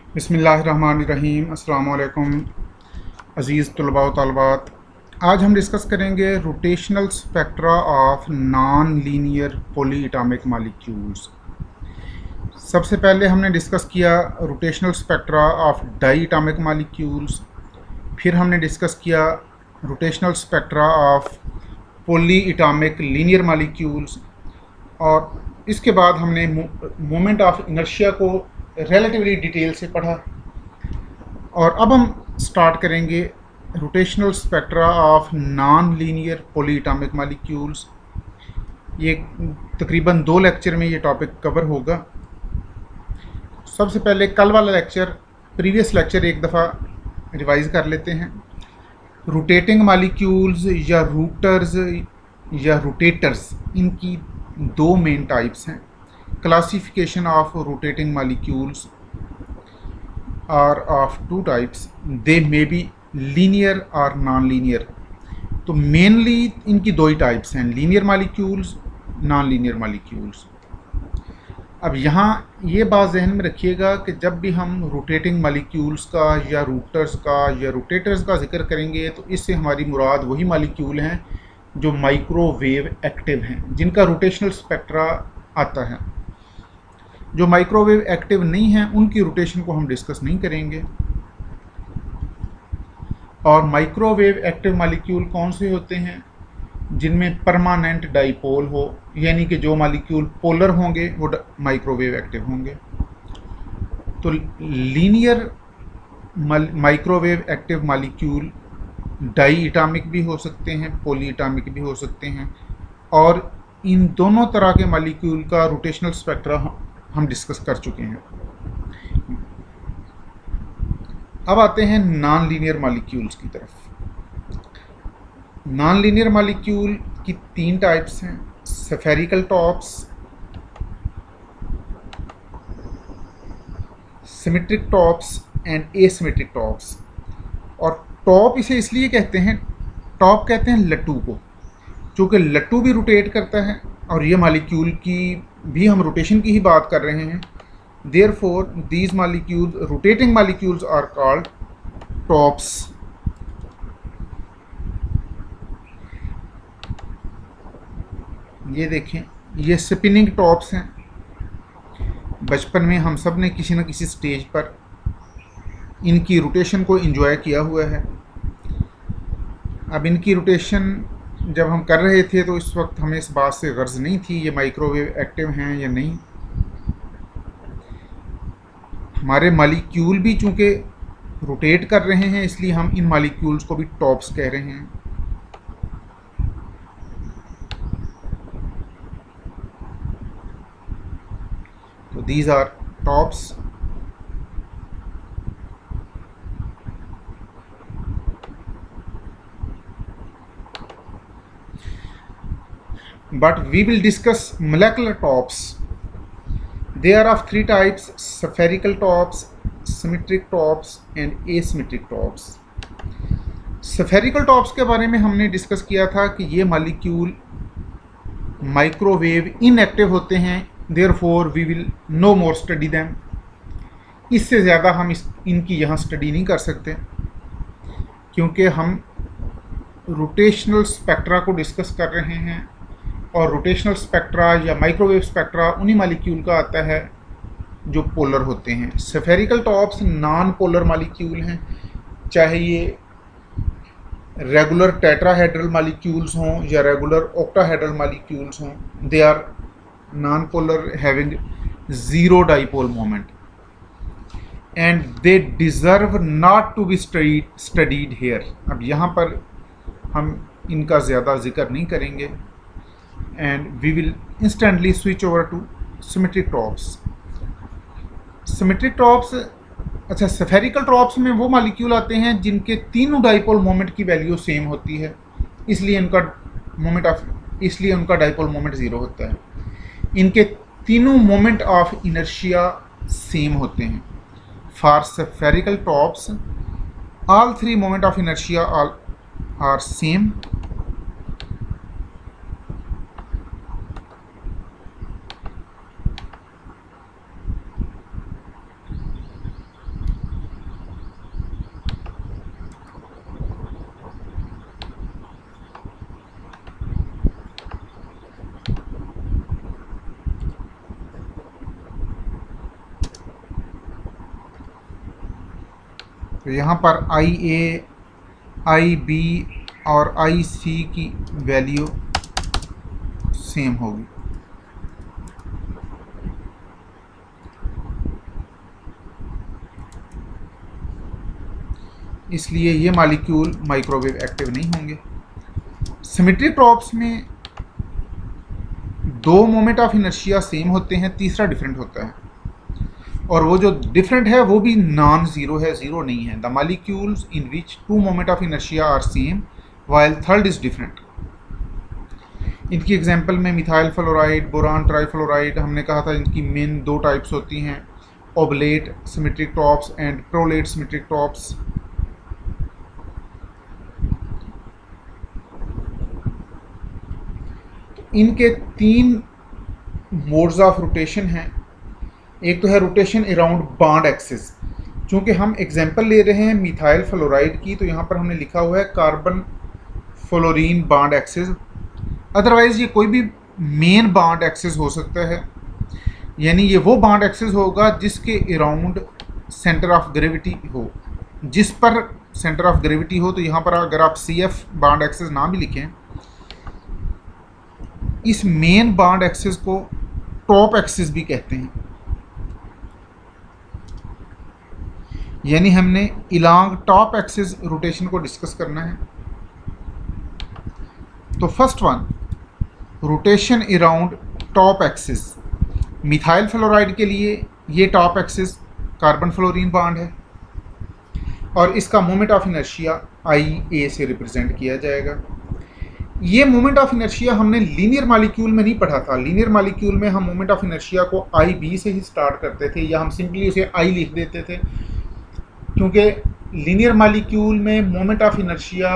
बिस्मिल्लाहिर्रहमानिर्रहीम। अस्सलाम वालेकुम अज़ीज़ तलबा व तालिबात। आज हम डिस्कस करेंगे rotational spectra of non linear polyatomic molecules. सबसे पहले हमने डिस्कस किया rotational spectra of diatomic molecules, फिर हमने डिस्कस किया rotational spectra of polyatomic linear molecules, और इसके बाद हमने मोमेंट ऑफ इनर्शिया को रिलेटिवली डिटेल से पढ़ा। और अब हम स्टार्ट करेंगे rotational spectra of non linear polyatomic molecules. ये तकरीबन 2 लेक्चर में ये टॉपिक कवर होगा। सबसे पहले कल वाला लेक्चर, प्रीवियस लेक्चर एक दफ़ा रिवाइज कर लेते हैं। रोटेटिंग मॉलिक्यूल्स या रूटर्स या रोटेटर्स, इनकी 2 मेन टाइप्स हैं। Classification of rotating molecules are of 2 types, they may be linear और नॉन लीनियर। तो मेनली इनकी 2 ही टाइप्स हैं, linear molecules, non linear molecules. अब यहाँ ये बात जहन में रखिएगा कि जब भी हम रोटेटिंग मॉलिक्यूल्स का या रूटर्स का या रोटेटर्स का जिक्र करेंगे तो इससे हमारी मुराद वही मॉलिक्यूल हैं जो माइक्रोवेव एक्टिव हैं, जिनका रोटेशनल स्पेक्ट्रा आता है। जो माइक्रोवेव एक्टिव नहीं हैं उनकी रोटेशन को हम डिस्कस नहीं करेंगे। और माइक्रोवेव एक्टिव मॉलिक्यूल कौन से होते हैं? जिनमें परमानेंट डाइपोल हो, यानी कि जो मॉलिक्यूल पोलर होंगे वो माइक्रोवेव एक्टिव होंगे। तो linear microwave active molecule diatomic भी हो सकते हैं, पॉली एटॉमिक भी हो सकते हैं, और इन दोनों तरह के मॉलिक्यूल का रोटेशनल स्पेक्ट्रा हम डिस्कस कर चुके हैं। अब आते हैं नॉन लीनियर मॉलिक्यूल्स की तरफ। नॉन लीनियर मॉलिक्यूल की 3 टाइप्स हैं, spherical tops, symmetric tops and asymmetric tops. और टॉप इसे इसलिए कहते हैं, टॉप कहते हैं लट्टू को, चूँकि लट्टू भी रोटेट करता है और ये मॉलिक्यूल की भी हम रोटेशन की ही बात कर रहे हैं। Therefore these molecules, rotating molecules are called tops. ये देखें, ये स्पिनिंग टॉप्स हैं। बचपन में हम सब ने किसी न किसी स्टेज पर इनकी रोटेशन को एंजॉय किया हुआ है। अब इनकी रोटेशन जब हम कर रहे थे तो इस वक्त हमें इस बात से गर्ज नहीं थी ये माइक्रोवेव एक्टिव हैं या नहीं। हमारे मॉलिक्यूल भी चूँकि रोटेट कर रहे हैं इसलिए हम इन मॉलिक्यूल्स को भी टॉप्स कह रहे हैं। तो these are tops. But we will discuss molecular tops. There are of 3 types: spherical tops, symmetric tops and asymmetric tops. Spherical tops के बारे में हमने डिस्कस किया था कि ये मॉलिक्यूल माइक्रोवेव इनएक्टिव होते हैं, therefore we will no more study them. इससे ज़्यादा हम इनकी यहाँ स्टडी नहीं कर सकते, क्योंकि हम रोटेशनल स्पेक्ट्रा को डिस्कस कर रहे हैं, और रोटेशनल स्पेक्ट्रा या माइक्रोवेव स्पेक्ट्रा उन्हीं मॉलिक्यूल का आता है जो पोलर होते हैं। Spherical tops non polar molecule हैं, चाहे ये रेगुलर टेट्राहेड्रल मॉलिक्यूल्स हों या रेगुलर ऑक्टाहेड्रल मॉलिक्यूल्स हों, they are non polar having 0 dipole moment and they deserve not to be studied here. अब यहाँ पर हम इनका ज़्यादा जिक्र नहीं करेंगे, and we will instantly switch over to symmetric tops. Symmetric tops, अच्छा, spherical tops में वो मॉलिक्यूल आते हैं जिनके तीनों डाइपोल मोमेंट की वैल्यू सेम होती है, इसलिए उनका डाइपोल मोमेंट 0 होता है। इनके तीनों मोमेंट ऑफ इनर्शिया सेम होते हैं। For spherical tops all 3 moment of inertia are same. तो यहाँ पर आई ए, आई बी और आई सी की वैल्यू सेम होगी। इसलिए ये मॉलिक्यूल माइक्रोवेव एक्टिव नहीं होंगे। सिमेट्रिक टॉप्स में दो मोमेंट ऑफ इनर्शिया सेम होते हैं, तीसरा डिफरेंट होता है, और वो जो डिफरेंट है वो भी नॉन ज़ीरो है, ज़ीरो नहीं है। The molecules in which two moment of inertia are same while third is different. इनकी एग्जांपल में मिथाइल फ्लोराइड, बोरान ट्राईफ्लोराइड, हमने कहा था इनकी मेन दो टाइप्स होती हैं, oblate symmetric tops and prolate symmetric tops. इनके तीन मोड्स ऑफ रोटेशन हैं। एक तो है रोटेशन अराउंड बॉन्ड एक्सिस। चूँकि हम एग्जांपल ले रहे हैं मिथाइल फ्लोराइड की, तो यहाँ पर हमने लिखा हुआ है carbon fluorine bond axis. Otherwise ये कोई भी मेन बॉन्ड एक्सिस हो सकता है, यानी ये वो बॉन्ड एक्सिस होगा जिसके अराउंड सेंटर ऑफ ग्रेविटी हो, जिस पर सेंटर ऑफ ग्रेविटी हो। तो यहाँ पर अगर आप सी एफ बॉन्ड एक्सिस ना भी लिखें, इस मेन बॉन्ड एक्सिस को टॉप एक्सिस भी कहते हैं। यानी हमने इलांग टॉप एक्सिस रोटेशन को डिस्कस करना है। तो first one, rotation around top axis. Methyl fluoride के लिए ये top axis carbon fluorine bond है और इसका मोमेंट ऑफ इनर्शिया आई ए से रिप्रेजेंट किया जाएगा। ये मोमेंट ऑफ इनर्शिया हमने लीनियर मॉलिक्यूल में नहीं पढ़ा था। लीनियर मॉलिक्यूल में हम मोमेंट ऑफ इनर्शिया को आई बी से ही स्टार्ट करते थे, या हम सिंपली उसे आई लिख देते थे, क्योंकि लीनियर मॉलिक्यूल में moment of inertia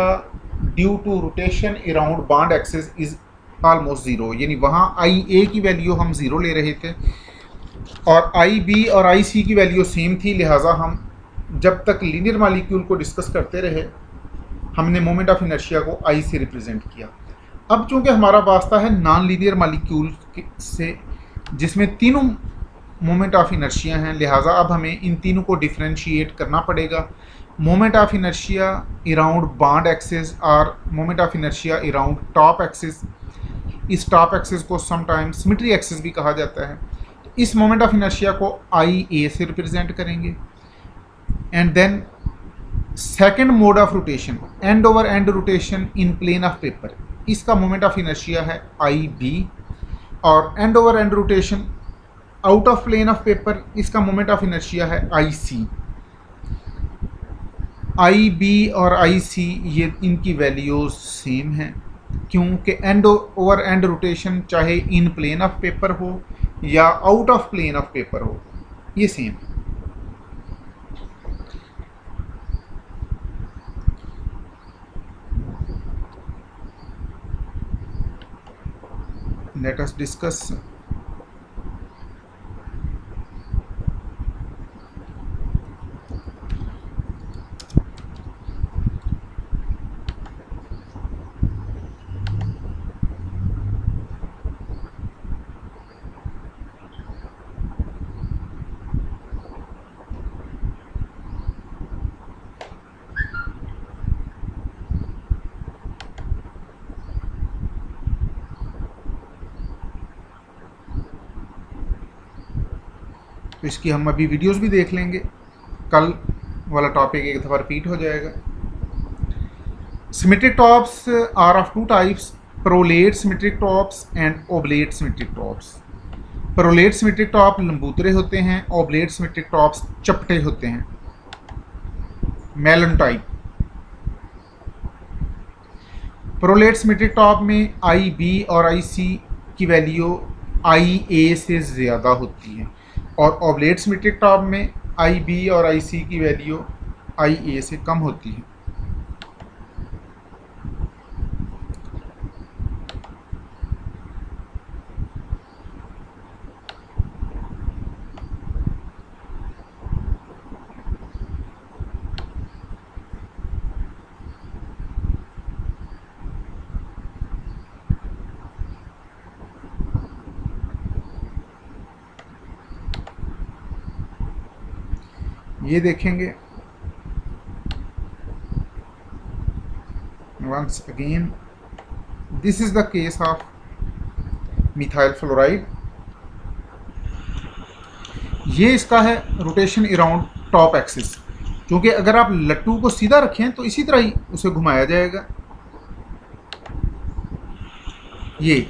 due to rotation around bond axis is almost zero, यानी वहाँ आई ए की वैल्यू हम ज़ीरो ले रहे थे और आई बी और आई सी की वैल्यू सेम थी। लिहाजा हम जब तक लीनियर मॉलिक्यूल को डिस्कस करते रहे, हमने मोमेंट ऑफ इनर्शिया को आई से रिप्रेजेंट किया। अब चूंकि हमारा वास्ता है नॉन लीनियर मॉलिक्यूल से, जिसमें तीनों मोमेंट ऑफ इनर्शिया हैं, लिहाजा अब हमें इन तीनों को डिफरेंशिएट करना पड़ेगा। Moment of inertia around bond axis और moment of inertia around top axis. इस टॉप एक्सिस को समटाइम्स सिमेट्री एक्सिस भी कहा जाता है। इस मोमेंट ऑफ इनर्शिया को आई ए से रिप्रेजेंट करेंगे। And then second mode of rotation, end over end rotation in plane of paper, इसका मोमेंट ऑफ इनर्शिया है आई बी, और end over end rotation out of plane of paper, इसका moment of inertia है I C. I B और आई सी ये इनकी values same हैं, क्योंकि एंड ओवर एंड रोटेशन चाहे इन प्लेन ऑफ पेपर हो या out of plane of paper हो, ये सेम। Let us discuss तो इसकी हम अभी वीडियोस भी देख लेंगे, कल वाला टॉपिक एक दफ़ा रिपीट हो जाएगा। Symmetric tops are of two types, prolate symmetric tops and oblate symmetric tops. Prolate symmetric top लंबूतरे होते हैं, ओबलेट सिमेट्रिक टॉप्स चपटे होते हैं, melon type. Prolate symmetric top में आई बी और आई सी की वैल्यू आई ए से ज़्यादा होती है, और ओबलेट सिमेट्रिक टॉप में आई बी और आई सी की वैल्यू आई ए से कम होती है। ये देखेंगे once again, this is the case of methyl fluoride. ये इसका है रोटेशन अराउंड टॉप एक्सिस। क्योंकि अगर आप लट्टू को सीधा रखें तो इसी तरह ही उसे घुमाया जाएगा, ये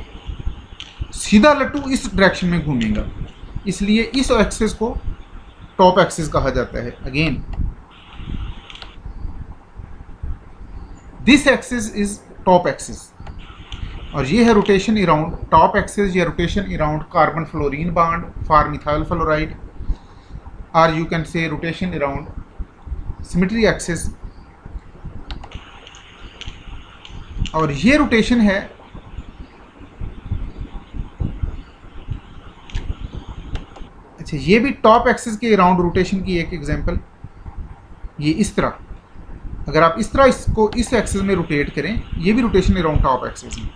सीधा लट्टू इस डायरेक्शन में घूमेगा, इसलिए इस एक्सिस को टॉप एक्सिस कहा जाता है। Again this axis is top axis, और ये है रोटेशन अराउंड टॉप एक्सिस या rotation around carbon fluorine bond for methyl fluoride, और you can say rotation around symmetry axis. और ये रोटेशन है अच्छा, ये भी टॉप एक्सिस के अराउंड रोटेशन की एक एग्जांपल। ये इस तरह, अगर आप इस तरह इसको इस एक्सिस में रोटेट करें, ये भी रोटेशन अराउंड टॉप एक्सिस है।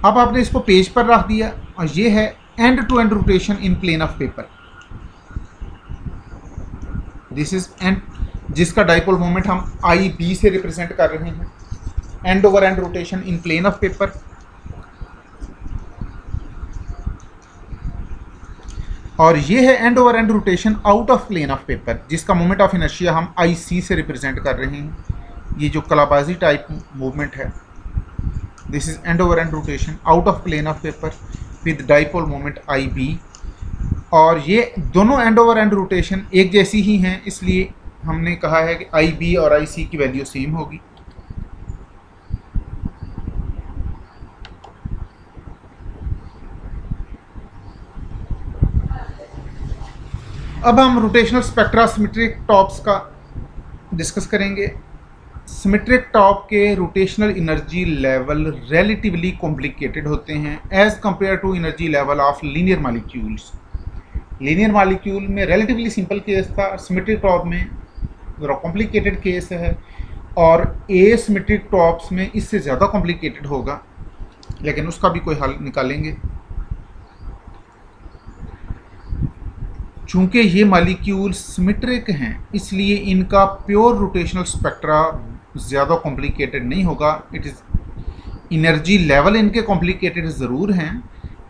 अब आपने इसको पेज पर रख दिया, और ये है end to end rotation in plane of paper. This is end, जिसका डाइपोल मोमेंट हम आई बी से रिप्रेजेंट कर रहे हैं, end over end rotation in plane of paper. और ये है end over end rotation out of plane of paper, जिसका मोमेंट ऑफ इनर्शिया हम आई सी से रिप्रेजेंट कर रहे हैं। ये जो कलाबाजी टाइप मूवमेंट है, this is end over end rotation out of plane of paper with dipole moment I B. और ये दोनों एंड ओवर एंड रोटेशन एक जैसी ही हैं, इसलिए हमने कहा है कि आई बी और आई सी की वैल्यू सेम होगी। अब हम रोटेशनल स्पेक्ट्रा सिमेट्रिक टॉप्स का डिस्कस करेंगे। सिमेट्रिक टॉप के rotational energy level relatively complicated होते हैं as compare to energy level of linear molecules. Linear molecule में रिलेटिवली सिंपल केस था, सिमेट्रिक टॉप में ज़रा कॉम्प्लिकेटेड केस है, और एसिमेट्रिक टॉप्स में इससे ज़्यादा कॉम्प्लिकेटेड होगा, लेकिन उसका भी कोई हल निकालेंगे। चूँकि ये मॉलिक्यूल सिमेट्रिक हैं, इसलिए इनका प्योर रोटेशनल स्पेक्ट्रा ज़्यादा कॉम्प्लिकेटेड नहीं होगा। इट इज़ एनर्जी लेवल इनके कॉम्प्लिकेटेड ज़रूर हैं,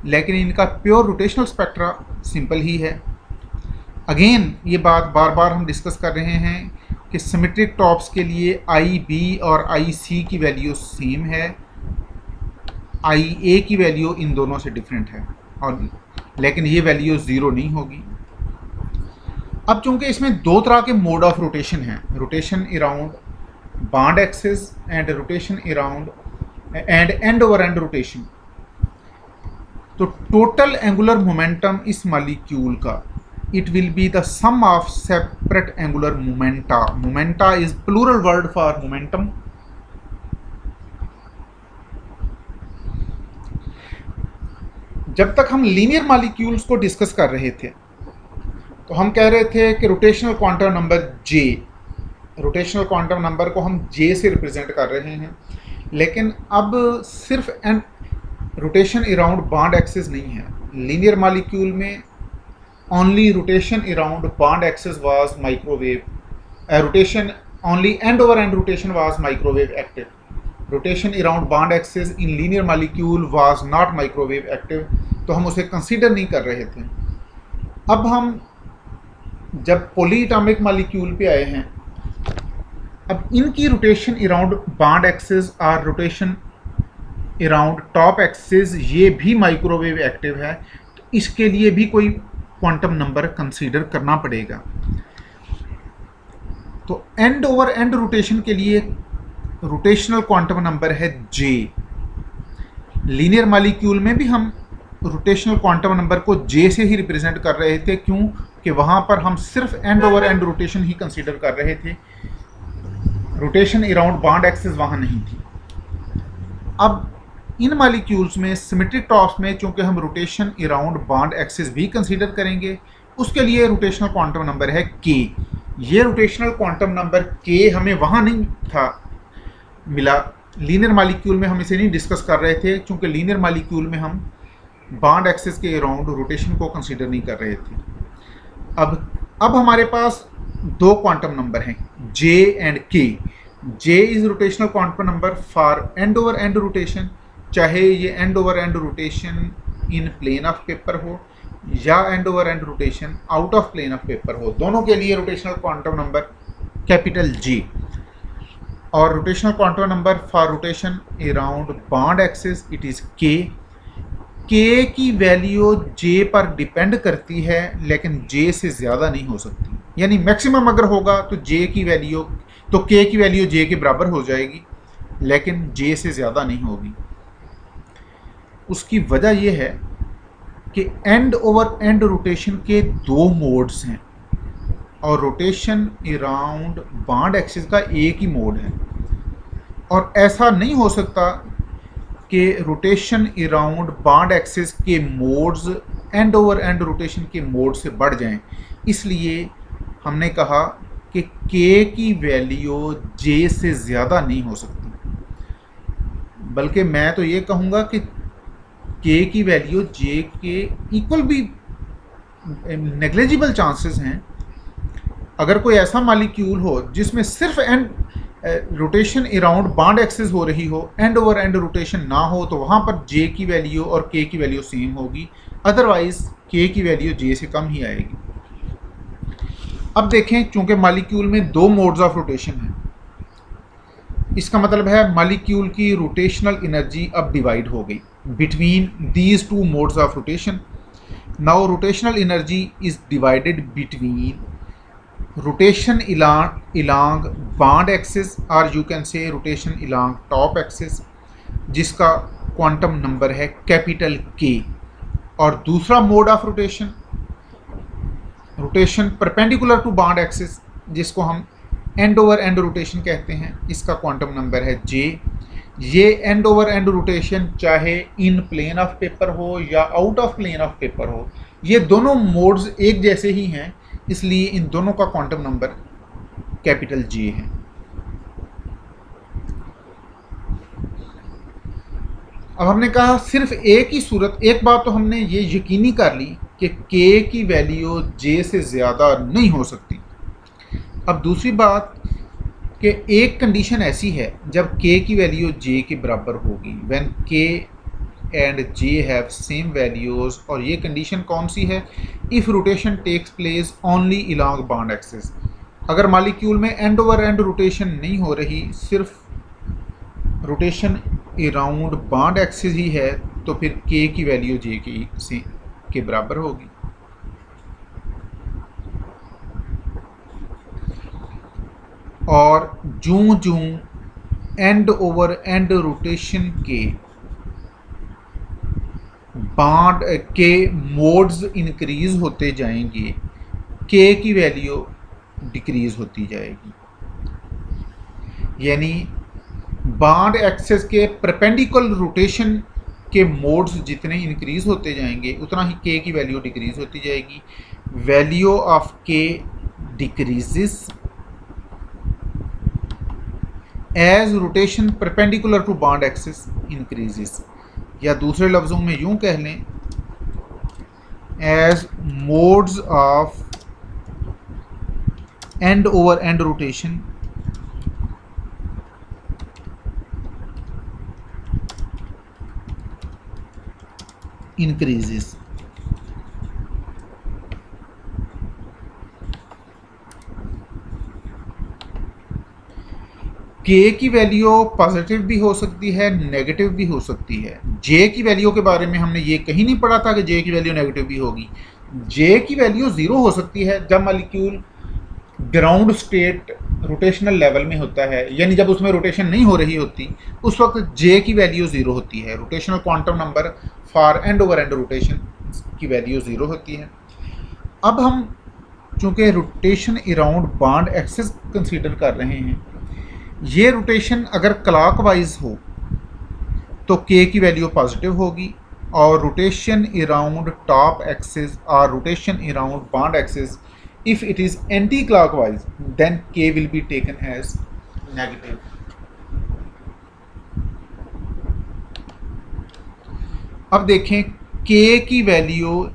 लेकिन इनका प्योर रोटेशनल स्पेक्ट्रा सिंपल ही है। अगेन ये बात बार बार हम डिस्कस कर रहे हैं कि सिमेट्रिक टॉप्स के लिए आई बी और आई सी की वैल्यू सेम है, आई ए की वैल्यू इन दोनों से डिफरेंट है, और लेकिन ये वैल्यू ज़ीरो नहीं होगी। अब चूंकि इसमें दो तरह के मोड ऑफ रोटेशन हैं, rotation around bond axis and rotation around end end over end rotation, तो टोटल एंगुलर मोमेंटम इस मॉलिक्यूल का it will be the sum of separate angular momenta. Momenta is plural word for momentum. जब तक हम linear molecules को discuss कर रहे थे तो हम कह रहे थे कि रोटेशनल क्वांटम नंबर जे, रोटेशनल क्वांटम नंबर को हम जे से रिप्रेजेंट कर रहे हैं, लेकिन अब सिर्फ and rotation around bond axis नहीं है। लीनियर मॉलिक्यूल में only rotation around bond axis was microwave, rotation only and over end rotation was microwave active. Rotation around bond axis in linear molecule was not microwave active, तो हम उसे consider नहीं कर रहे थे। अब हम जब पॉलीएटॉमिक मॉलिक्यूल पे आए हैं, अब इनकी रोटेशन अराउंड बॉन्ड एक्सिस और रोटेशन अराउंड टॉप एक्सिस ये भी माइक्रोवेव एक्टिव है, तो इसके लिए भी कोई क्वांटम नंबर कंसीडर करना पड़ेगा। तो एंड ओवर एंड रोटेशन के लिए रोटेशनल क्वांटम नंबर है जे। लीनियर मॉलिक्यूल में भी हम रोटेशनल क्वांटम नंबर को जे से ही रिप्रेजेंट कर रहे थे, क्यों कि वहाँ पर हम सिर्फ and over end rotation he consider कर रहे थे, रोटेशन अराउंड बॉन्ड एक्सिस वहाँ नहीं थी। अब इन मॉलिक्यूल्स में सिमेट्रिक टॉप्स में चूंकि हम रोटेशन अराउंड बॉन्ड एक्सिस भी कंसीडर करेंगे, उसके लिए रोटेशनल क्वांटम नंबर है के। ये रोटेशनल क्वांटम नंबर के हमें वहाँ नहीं था मिला, लीनियर मॉलिक्यूल में हम इसे नहीं डिस्कस कर रहे थे, क्योंकि लीनियर मॉलिक्यूल में हम बॉन्ड एक्सिस के अराउंड रोटेशन को कंसीडर नहीं कर रहे थे। अब हमारे पास दो क्वांटम नंबर हैं J and K. J is rotational quantum number for end over end rotation, चाहे ये end over end rotation in plane of paper हो या end over end rotation out of plane of paper हो, दोनों के लिए rotational quantum number capital G। और rotational quantum number for rotation around bond axis it is K। K की value J पर depend करती है लेकिन J से ज़्यादा नहीं हो सकती, यानी मैक्सिमम अगर होगा तो J की वैल्यू तो K की वैल्यू J के बराबर हो जाएगी लेकिन J से ज़्यादा नहीं होगी। उसकी वजह यह है कि एंड ओवर एंड रोटेशन के दो मोड्स हैं और रोटेशन अराउंड बॉन्ड एक्सिस का एक ही मोड है, और ऐसा नहीं हो सकता कि रोटेशन अराउंड बॉन्ड एक्सिस के modes and over end rotation के मोड से बढ़ जाएं। इसलिए हमने कहा कि K की वैल्यू J से ज़्यादा नहीं हो सकती, बल्कि मैं तो ये कहूँगा कि K की वैल्यू J के इक्वल भी नेग्लिजिबल चांसेस हैं। अगर कोई ऐसा मालिक्यूल हो जिसमें सिर्फ and rotation around bond axis हो रही हो, एंड ओवर एंड रोटेशन ना हो, तो वहाँ पर J की वैल्यू और K की वैल्यू सेम होगी, अदरवाइज K की वैल्यू J से कम ही आएगी। अब देखें, चूंकि मालिक्यूल में दो मोड्स ऑफ रोटेशन हैं, इसका मतलब है मालिक्यूल की रोटेशनल एनर्जी अब डिवाइड हो गई between these two modes of rotation. Now rotational energy is divided between rotation along bond axis or you can say rotation along top axis, जिसका quantum number है कैपिटल K, और दूसरा mode of rotation rotation perpendicular to bond axis, जिसको हम end over end rotation कहते हैं, इसका quantum number है J। ये एंड ओवर एंड रोटेशन चाहे इन प्लेन ऑफ पेपर हो या out of plane of paper हो, ये दोनों मोड्स एक जैसे ही हैं, इसलिए इन दोनों का क्वांटम नंबर कैपिटल J है। अब हमने कहा सिर्फ एक ही सूरत, एक बात तो हमने ये यकीनी कर ली कि K की वैल्यू J से ज़्यादा नहीं हो सकती। अब दूसरी बात कि एक कंडीशन ऐसी है जब K की वैल्यू J के बराबर होगी, when K and J have same values, और ये कंडीशन कौन सी है? If rotation takes place only along bond axis. अगर मालिक्यूल में एंड ओवर एंड रोटेशन नहीं हो रही, सिर्फ रोटेशन अराउंड बॉन्ड एक्सिस ही है, तो फिर K की वैल्यू J के बराबर होगी। और जूं जूं एंड ओवर एंड रोटेशन के बॉन्ड के मोड्स इंक्रीज होते जाएंगे, K की वैल्यू डिक्रीज होती जाएगी। यानी बॉन्ड एक्सिस के परपेंडिकुलर रोटेशन के मोड्स जितने इंक्रीज होते जाएंगे उतना ही K की वैल्यू डिक्रीज होती जाएगी। Value of K decreases as rotation perpendicular to bond axis increases, या दूसरे लफ्ज़ों में यूं कह लें, as modes of end over end rotation increases. K की वैल्यू पॉजिटिव भी हो सकती है, नेगेटिव भी हो सकती है। J की वैल्यू के बारे में हमने ये कहीं नहीं पढ़ा था कि J की वैल्यू नेगेटिव भी होगी। J की वैल्यू 0 हो सकती है जब molecule ground state rotational level में होता है, यानी जब उसमें रोटेशन नहीं हो रही होती, उस वक्त J की वैल्यू 0 होती है। Rotational quantum number for end over end rotation की वैल्यू 0 होती है। अब हम चूँकि rotation around bond axis consider कर रहे हैं, ये रोटेशन अगर क्लॉकवाइज हो तो K की वैल्यू पॉजिटिव होगी, और रोटेशन अराउंड टॉप एक्सिस और rotation around bond axis if it is anticlockwise then K will be taken as negative. अब देखें, K की वैल्यू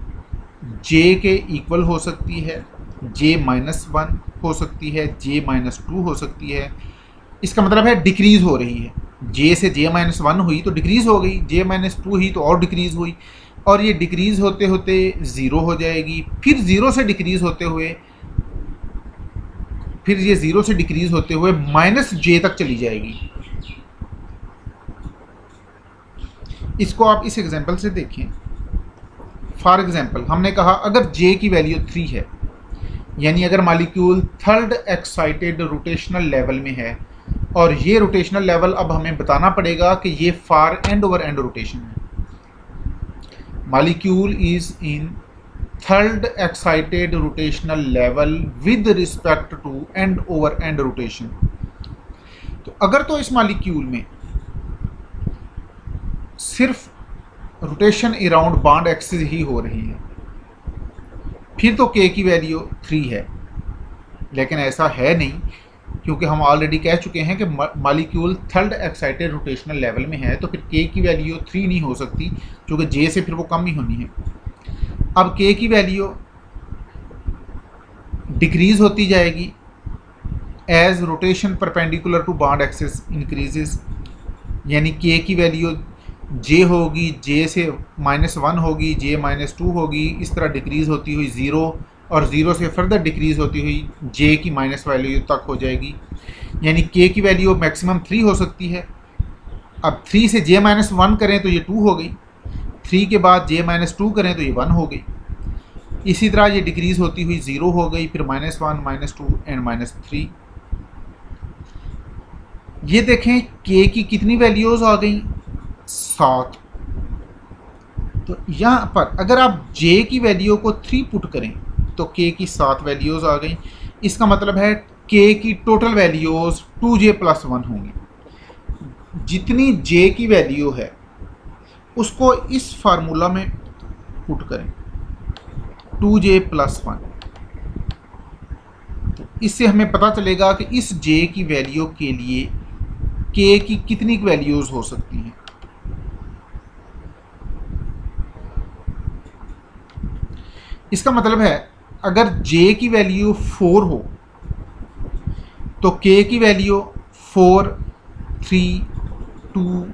J के इक्वल हो सकती है, J-1 हो सकती है, J-2 हो सकती है, इसका मतलब है डिक्रीज हो रही है। जे से J-1 हुई तो डिक्रीज हो गई, J-2 हुई तो और डिक्रीज हुई, और ये डिक्रीज होते होते ज़ीरो हो जाएगी, फिर ज़ीरो से डिक्रीज होते हुए, फिर ये ज़ीरो से डिक्रीज होते हुए -J तक चली जाएगी। इसको आप इस एग्जांपल से देखें। फॉर एग्जांपल हमने कहा अगर J की वैल्यू 3 है, यानी अगर molecule third excited rotational level में है, और ये रोटेशनल लेवल अब हमें बताना पड़ेगा कि ये for end over end rotation है। Molecule is in third excited rotational level with respect to end over end rotation. तो अगर तो इस मॉलिक्यूल में सिर्फ रोटेशन अराउंड बॉन्ड एक्सिस ही हो रही है, फिर तो K की वैल्यू 3 है, लेकिन ऐसा है नहीं, क्योंकि हम ऑलरेडी कह चुके हैं कि molecule third excited rotational level में है, तो फिर K की वैल्यू 3 नहीं हो सकती, क्योंकि J से फिर वो कम ही होनी है। अब K की वैल्यू डिक्रीज होती जाएगी as rotation perpendicular to bond axis increases, यानी K की वैल्यू J होगी, J से -1 होगी, J-2 होगी, इस तरह डिक्रीज होती हुई ज़ीरो, और ज़ीरो से फर्दर डिक्रीज होती हुई J की माइनस वैल्यू तक हो जाएगी, यानी K की वैल्यू मैक्सिमम 3 हो सकती है। अब 3 से J-1 करें तो ये 2 हो गई, 3 के बाद J-2 करें तो ये 1 हो गई, इसी तरह ये डिक्रीज होती हुई ज़ीरो हो गई, फिर -1, -2 एंड -3। ये देखें K की कितनी वैल्यूज़ आ गई, 7। तो यहाँ पर अगर आप J की वैल्यू को 3 पुट करें तो K की 7 वैल्यूज़ आ गई। इसका मतलब है K की टोटल वैल्यूज़ 2J+1 होंगी। जितनी J की वैल्यू है उसको इस फार्मूला में पुट करें, 2J+1। तो इससे हमें पता चलेगा कि इस J की वैल्यू के लिए K की कितनी वैल्यूज़ हो सकती हैं। इसका मतलब है अगर J की वैल्यू 4 हो तो K की वैल्यू 4, 3, 2,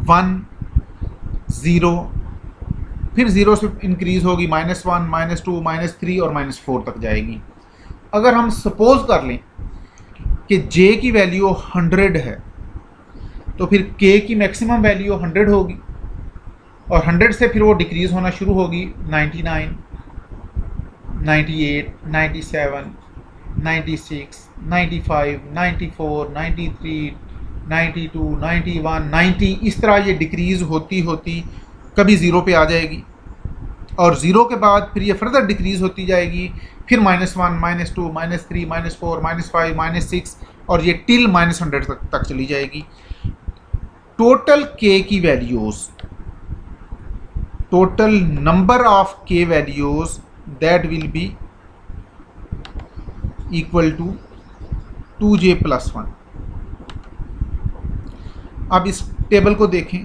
1, 0, फिर 0 से इंक्रीज होगी -1, -2, -3 और -4 तक जाएगी। अगर हम सपोज कर लें कि J की वैल्यू 100 है तो फिर K की मैक्सिमम वैल्यू 100 होगी, और 100 से फिर वो डिक्रीज होना शुरू होगी 99, 98, 97, 96, 95, 94, 93, 92, 91, 90, इस तरह ये डिक्रीज होती होती कभी ज़ीरो पे आ जाएगी, और ज़ीरो के बाद फिर ये फर्दर डिक्रीज होती जाएगी, फिर -1, -2, -3, -4, -5, -6, और ये टिल -100 तक चली जाएगी। टोटल K की values, total number of K values that will be equal to 2J+1। अब इस टेबल को देखें,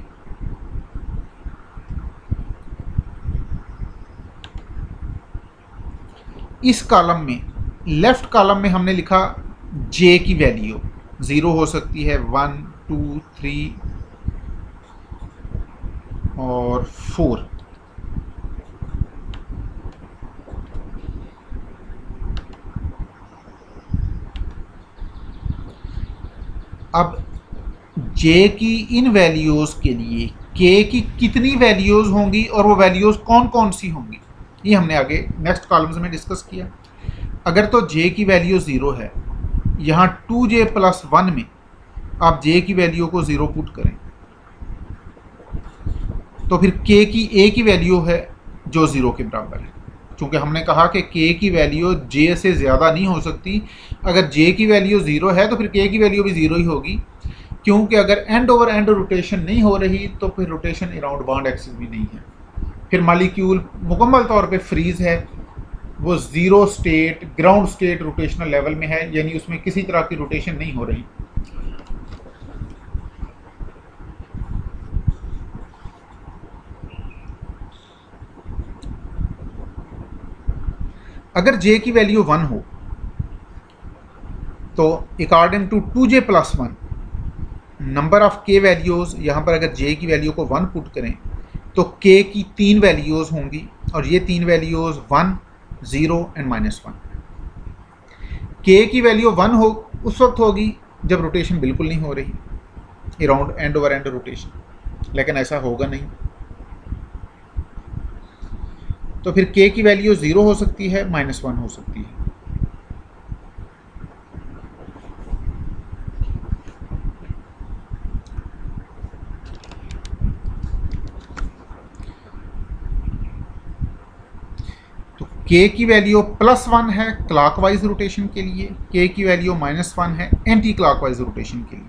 इस कॉलम में लेफ्ट कॉलम में हमने लिखा J की वैल्यू 0 हो सकती है, 1, 2, 3 और 4। अब J की इन वैल्यूज़ के लिए K की कितनी वैल्यूज़ होंगी और वो वैल्यूज़ कौन कौन सी होंगी, ये हमने आगे नेक्स्ट कॉलम्स में डिस्कस किया। अगर तो J की वैल्यू 0 है, यहाँ 2J+1 में आप J की वैल्यू को 0 पुट करें तो फिर K की A की वैल्यू है जो 0 के बराबर है, क्योंकि हमने कहा कि K की वैल्यू J से ज़्यादा नहीं हो सकती। अगर J की वैल्यू 0 है तो फिर K की वैल्यू भी 0 ही होगी, क्योंकि अगर एंड ओवर एंड रोटेशन नहीं हो रही तो फिर रोटेशन अराउंड बॉन्ड एक्सिस भी नहीं है। फिर मॉलिक्यूल मुकम्मल तौर पे फ्रीज है, वो zero state ground state rotational level में है, यानी उसमें किसी तरह की रोटेशन नहीं हो रही। अगर J की वैल्यू 1 हो तो according to 2j+1 number of k values, यहाँ पर अगर j की वैल्यू को 1 पुट करें तो k की 3 वैल्यूज़ होंगी और ये 3 वैल्यूज़ 1, 0 एंड -1। k की वैल्यू 1 हो उस वक्त होगी जब रोटेशन बिल्कुल नहीं हो रही, around and over end rotation, लेकिन ऐसा होगा नहीं। तो फिर k की वैल्यू 0 हो सकती है, -1 हो सकती है। तो k की वैल्यू +1 है क्लॉकवाइज रोटेशन के लिए, k की वैल्यू -1 है एंटी क्लॉकवाइज रोटेशन के लिए।